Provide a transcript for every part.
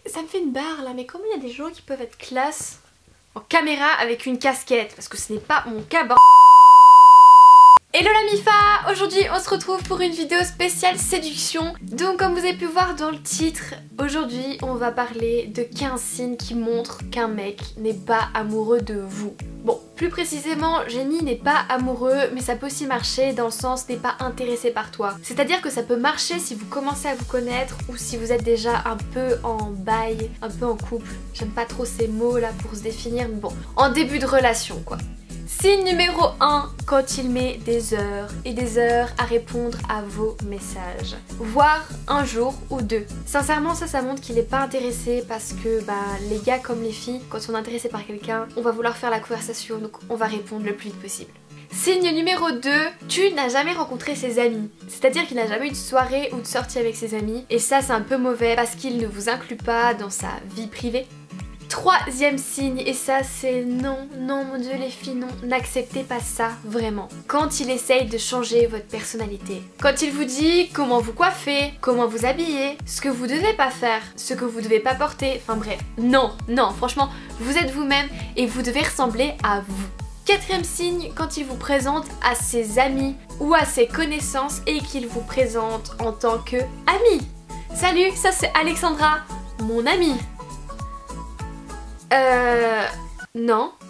ça me fait une barre là, mais comment il y a des gens qui peuvent être classe en caméra avec une casquette? Parce que ce n'est pas mon cas, bordel. Hello la Mifa! Aujourd'hui on se retrouve pour une vidéo spéciale séduction. Donc comme vous avez pu voir dans le titre, aujourd'hui on va parler de 15 signes qui montrent qu'un mec n'est pas amoureux de vous. Bon, plus précisément, j'ai mis n'est pas amoureux, mais ça peut aussi marcher dans le sens n'est pas intéressé par toi. C'est-à-dire que ça peut marcher si vous commencez à vous connaître ou si vous êtes déjà un peu en bail, un peu en couple. J'aime pas trop ces mots là pour se définir, mais bon, en début de relation quoi. Signe numéro 1, quand il met des heures et des heures à répondre à vos messages. Voire un jour ou deux. Sincèrement ça montre qu'il n'est pas intéressé parce que les gars comme les filles, quand on est intéressé par quelqu'un, on va vouloir faire la conversation, donc on va répondre le plus vite possible. Signe numéro 2, tu n'as jamais rencontré ses amis. C'est-à-dire qu'il n'a jamais eu de soirée ou de sortie avec ses amis. Et ça c'est un peu mauvais parce qu'il ne vous inclut pas dans sa vie privée. Troisième signe, et ça c'est non, non mon dieu les filles, non, n'acceptez pas ça vraiment. Quand il essaye de changer votre personnalité. Quand il vous dit comment vous coiffer, comment vous habiller, ce que vous devez pas faire, ce que vous devez pas porter, enfin bref. Non, non, franchement, vous êtes vous-même et vous devez ressembler à vous. Quatrième signe, quand il vous présente à ses amis ou à ses connaissances et qu'il vous présente en tant que ami. Salut, ça c'est Alexandra, mon amie.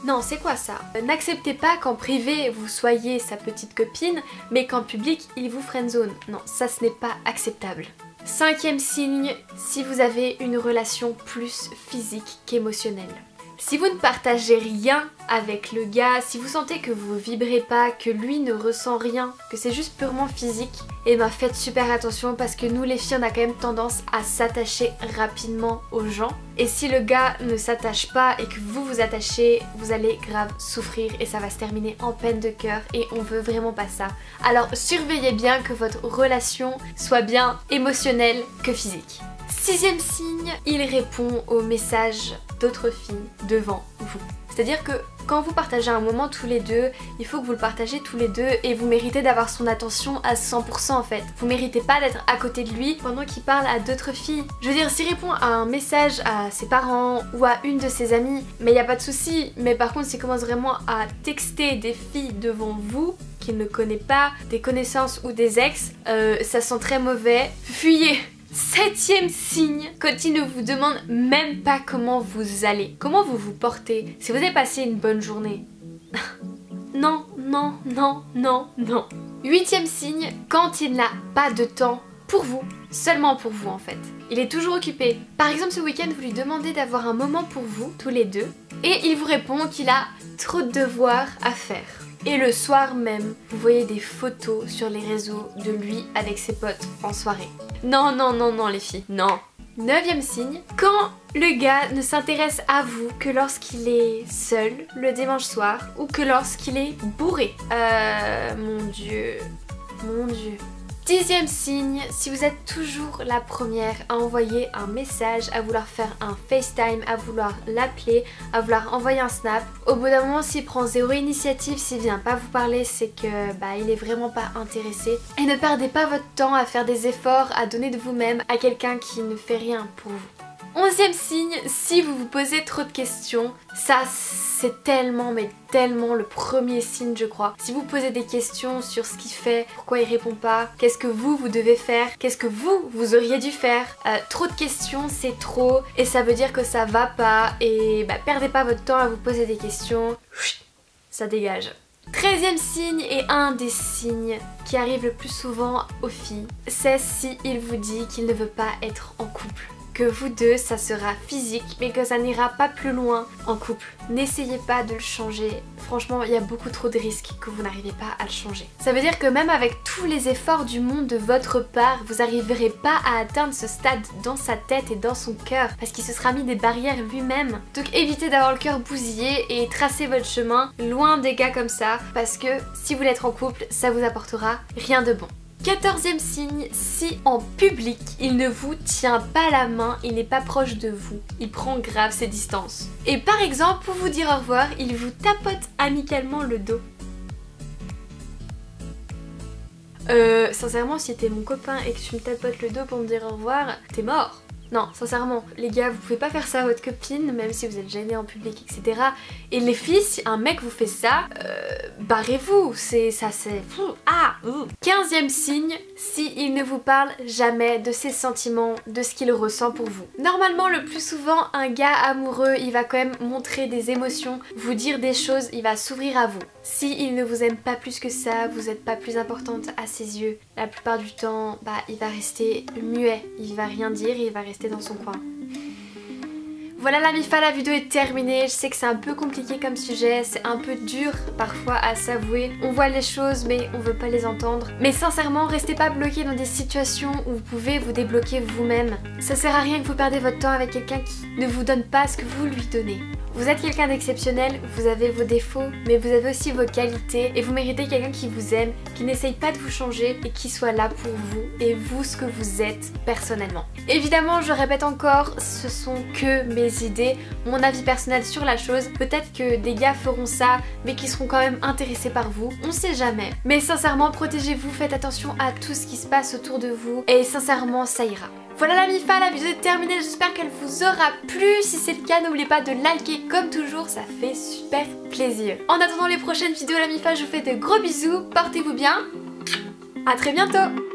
Non, c'est quoi ça? N'acceptez pas qu'en privé vous soyez sa petite copine, mais qu'en public il vous friendzone. Non, ça ce n'est pas acceptable. Cinquième signe, si vous avez une relation plus physique qu'émotionnelle. Si vous ne partagez rien avec le gars, si vous sentez que vous vibrez pas, que lui ne ressent rien, que c'est juste purement physique, et faites super attention parce que nous les filles on a quand même tendance à s'attacher rapidement aux gens. Et si le gars ne s'attache pas et que vous vous attachez, vous allez grave souffrir et ça va se terminer en peine de cœur et on veut vraiment pas ça. Alors surveillez bien que votre relation soit bien émotionnelle que physique. Sixième signe, il répond aux messages d'autres filles devant vous. C'est-à-dire que quand vous partagez un moment tous les deux, il faut que vous le partagez tous les deux et vous méritez d'avoir son attention à 100% en fait. Vous méritez pas d'être à côté de lui pendant qu'il parle à d'autres filles. Je veux dire, s'il répond à un message à ses parents ou à une de ses amies, mais il n'y a pas de souci. Mais par contre, s'il commence vraiment à texter des filles devant vous, qu'il ne connaît pas, des connaissances ou des ex, ça sent très mauvais. Fuyez! Septième signe, quand il ne vous demande même pas comment vous allez, comment vous vous portez, si vous avez passé une bonne journée. Non. Huitième signe, quand il n'a pas de temps pour vous, seulement pour vous en fait. Il est toujours occupé. Par exemple ce week-end vous lui demandez d'avoir un moment pour vous, tous les deux, et il vous répond qu'il a trop de devoirs à faire. Et le soir même, vous voyez des photos sur les réseaux de lui avec ses potes en soirée. Non les filles, non. Neuvième signe, quand le gars ne s'intéresse à vous que lorsqu'il est seul le dimanche soir ou que lorsqu'il est bourré. Mon dieu. Dixième signe, si vous êtes toujours la première à envoyer un message, à vouloir faire un FaceTime, à vouloir l'appeler, à vouloir envoyer un snap, au bout d'un moment s'il prend zéro initiative, s'il vient pas vous parler, c'est que il est vraiment pas intéressé. Et ne perdez pas votre temps à faire des efforts, à donner de vous-même à quelqu'un qui ne fait rien pour vous. Onzième signe, si vous vous posez trop de questions, ça c'est tellement le premier signe je crois. Si vous posez des questions sur ce qu'il fait, pourquoi il répond pas, qu'est-ce que vous devez faire, qu'est-ce que vous auriez dû faire, trop de questions c'est trop et ça veut dire que ça va pas et perdez pas votre temps à vous poser des questions, ça dégage. 13e signe et un des signes qui arrive le plus souvent aux filles, c'est si il vous dit qu'il ne veut pas être en couple. Que vous deux ça sera physique mais que ça n'ira pas plus loin en couple. N'essayez pas de le changer, franchement il y a beaucoup trop de risques que vous n'arrivez pas à le changer. Ça veut dire que même avec tous les efforts du monde de votre part, vous n'arriverez pas à atteindre ce stade dans sa tête et dans son cœur parce qu'il se sera mis des barrières lui-même. Donc évitez d'avoir le cœur bousillé et tracez votre chemin loin des gars comme ça parce que si vous voulez être en couple, ça vous apportera rien de bon. 14e signe, si en public il ne vous tient pas la main, il n'est pas proche de vous, il prend grave ses distances. Et par exemple, pour vous dire au revoir, il vous tapote amicalement le dos. Sincèrement, si t'es mon copain et que tu me tapotes le dos pour me dire au revoir, t'es mort. Non, sincèrement, les gars, vous pouvez pas faire ça à votre copine, même si vous êtes gêné en public, etc. Et les filles, si un mec vous fait ça, barrez-vous, c'est... 15e signe, s'il ne vous parle jamais de ses sentiments, de ce qu'il ressent pour vous. Normalement, le plus souvent, un gars amoureux, il va quand même montrer des émotions, vous dire des choses, il va s'ouvrir à vous. S'il ne vous aime pas plus que ça, vous n'êtes pas plus importante à ses yeux, la plupart du temps, bah, il va rester muet, il va rien dire et il va rester dans son coin. Voilà la MIFA, la vidéo est terminée. Je sais que c'est un peu compliqué comme sujet, c'est un peu dur parfois à s'avouer. On voit les choses mais on veut pas les entendre. Mais sincèrement, restez pas bloqués dans des situations où vous pouvez vous débloquer vous-même. Ça sert à rien que vous perdez votre temps avec quelqu'un qui ne vous donne pas ce que vous lui donnez. Vous êtes quelqu'un d'exceptionnel, vous avez vos défauts, mais vous avez aussi vos qualités et vous méritez quelqu'un qui vous aime, qui n'essaye pas de vous changer et qui soit là pour vous et vous ce que vous êtes personnellement. Évidemment, je répète encore, ce sont que mes idées, mon avis personnel sur la chose. Peut-être que des gars feront ça, mais qui seront quand même intéressés par vous, on sait jamais. Mais sincèrement, protégez-vous, faites attention à tout ce qui se passe autour de vous et sincèrement, ça ira. Voilà la MIFA, la vidéo est terminée, j'espère qu'elle vous aura plu. Si c'est le cas, n'oubliez pas de liker comme toujours, ça fait super plaisir. En attendant les prochaines vidéos la MIFA, je vous fais de gros bisous, portez-vous bien, à très bientôt.